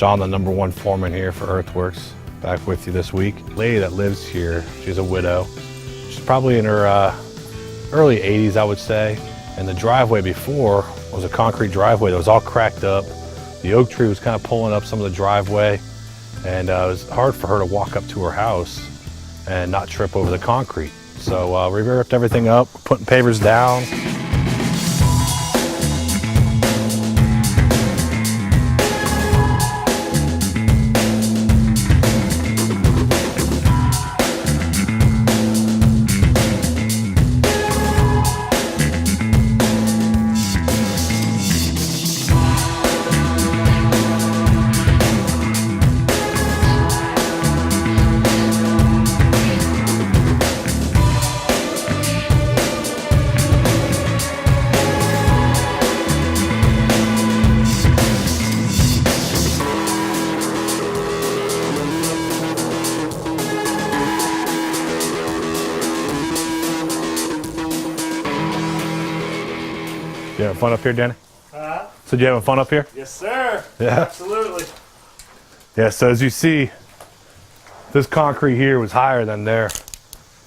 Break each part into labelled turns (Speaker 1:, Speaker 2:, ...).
Speaker 1: Sean, the #1 foreman here for Earthworks, back with you this week. The lady that lives here, she's a widow. She's probably in her early 80s, I would say. And the driveway before was a concrete driveway that was all cracked up. The oak tree was kind of pulling up some of the driveway, and it was hard for her to walk up to her house and not trip over the concrete. So we ripped everything up, putting pavers down. You having fun up here, Danny? So you having fun up here?
Speaker 2: Yes, sir.
Speaker 1: Yeah.
Speaker 2: Absolutely.
Speaker 1: Yeah, so as you see, this concrete here was higher than they're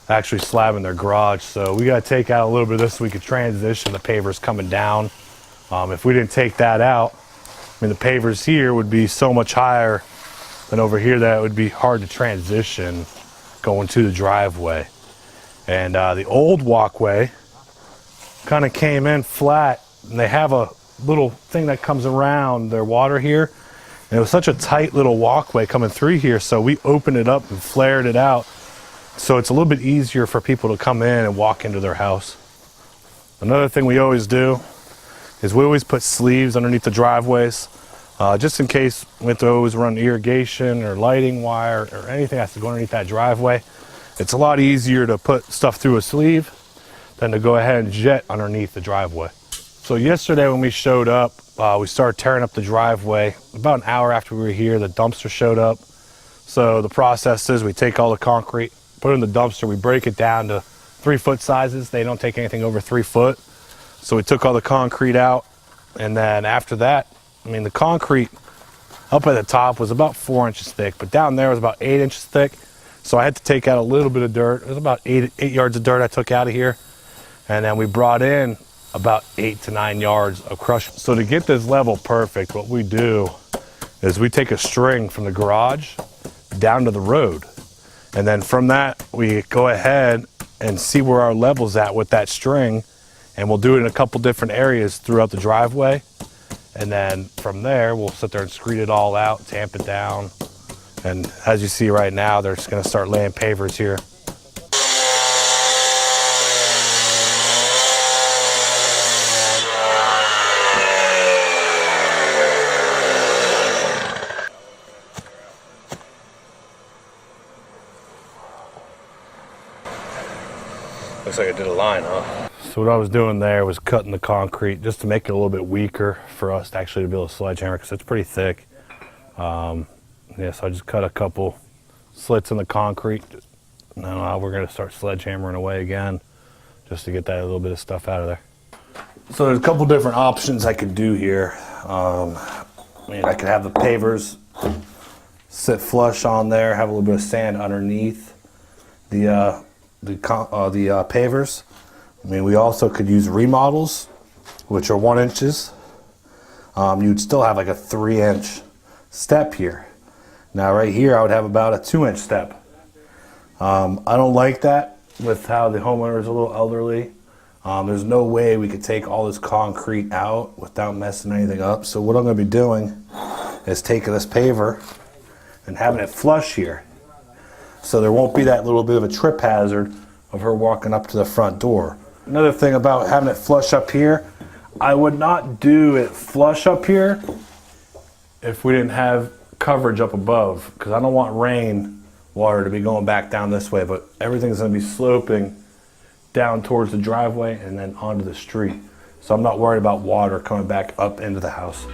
Speaker 1: actually slabbing their garage. So we got to take out a little bit of this so we could transition the pavers coming down. If we didn't take that out, I mean, the pavers here would be so much higher than over here that it would be hard to transition going to the driveway. And the old walkway kind of came in flat, and they have a little thing that comes around their water here, and it was such a tight little walkway coming through here, so we opened it up and flared it out so it's a little bit easier for people to come in and walk into their house. Another thing we always do is we always put sleeves underneath the driveways, just in case we have to always run irrigation or lighting wire or anything that has to go underneath that driveway. It's a lot easier to put stuff through a sleeve than to go ahead and jet underneath the driveway. So yesterday when we showed up, we started tearing up the driveway. About an hour after we were here, the dumpster showed up. So the process is we take all the concrete, put it in the dumpster, we break it down to 3-foot sizes. They don't take anything over 3 foot. So we took all the concrete out, and then after that, I mean, the concrete up at the top was about 4 inches thick, but down there was about 8 inches thick. So I had to take out a little bit of dirt. It was about 8 yards of dirt I took out of here. And then we brought in about 8 to 9 yards of crush. So to get this level perfect, what we do is we take a string from the garage down to the road. And then from that, we go ahead and see where our level's at with that string. And we'll do it in a couple different areas throughout the driveway. And then from there, we'll sit there and screed it all out, tamp it down. And as you see right now, they're just gonna start laying pavers here. Looks like I did a line, huh? So what I was doing there was cutting the concrete just to make it a little bit weaker for us to actually be able to sledgehammer, because it's pretty thick. Yeah, so I just cut a couple slits in the concrete. Now we're gonna start sledgehammering away again, just to get that little bit of stuff out of there. So there's a couple different options I could do here. I mean, I could have the pavers sit flush on there, have a little bit of sand underneath the pavers. I mean, we also could use remodels, which are 1 inches. You'd still have like a 3-inch step here. Now right here, I would have about a 2-inch step. I don't like that with how the homeowner is a little elderly. There's no way we could take all this concrete out without messing anything up. So what I'm gonna be doing is taking this paver and having it flush here. So there won't be that little bit of a trip hazard of her walking up to the front door. Another thing about having it flush up here, I would not do it flush up here if we didn't have coverage up above, because I don't want rain water to be going back down this way, but everything's going to be sloping down towards the driveway and then onto the street. So I'm not worried about water coming back up into the house.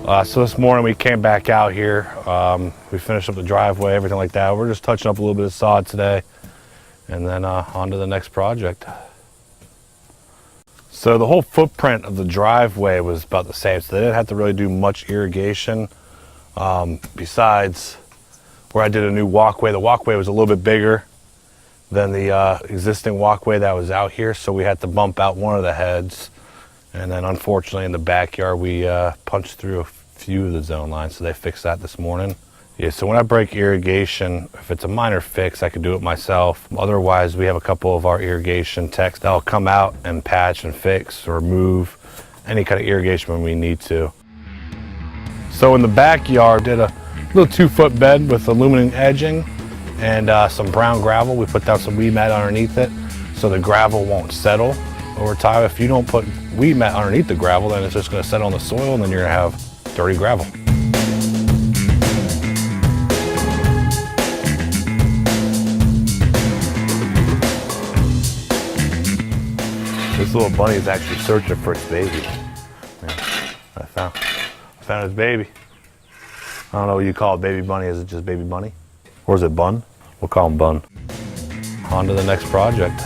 Speaker 1: So this morning we came back out here. We finished up the driveway, everything like that. We're just touching up a little bit of sod today, and then on to the next project. So the whole footprint of the driveway was about the same, so they didn't have to really do much irrigation. Besides where I did a new walkway, the walkway was a little bit bigger than the existing walkway that was out here, so we had to bump out one of the heads. And then unfortunately in the backyard we punched through a few of the zone lines, so they fixed that this morning. Yeah, so when I break irrigation, if it's a minor fix, I could do it myself. Otherwise, we have a couple of our irrigation techs that'll come out and patch and fix or move any kind of irrigation when we need to. So in the backyard, did a little 2-foot bed with aluminum edging and some brown gravel. We put down some weed mat underneath it so the gravel won't settle over time. If you don't put weed mat underneath the gravel, then it's just going to settle on the soil, and then you're going to have dirty gravel. This little bunny is actually searching for its baby. Yeah, I found his baby. I don't know what you call it, baby bunny. Is it just baby bunny? Or is it Bun? We'll call him Bun. On to the next project.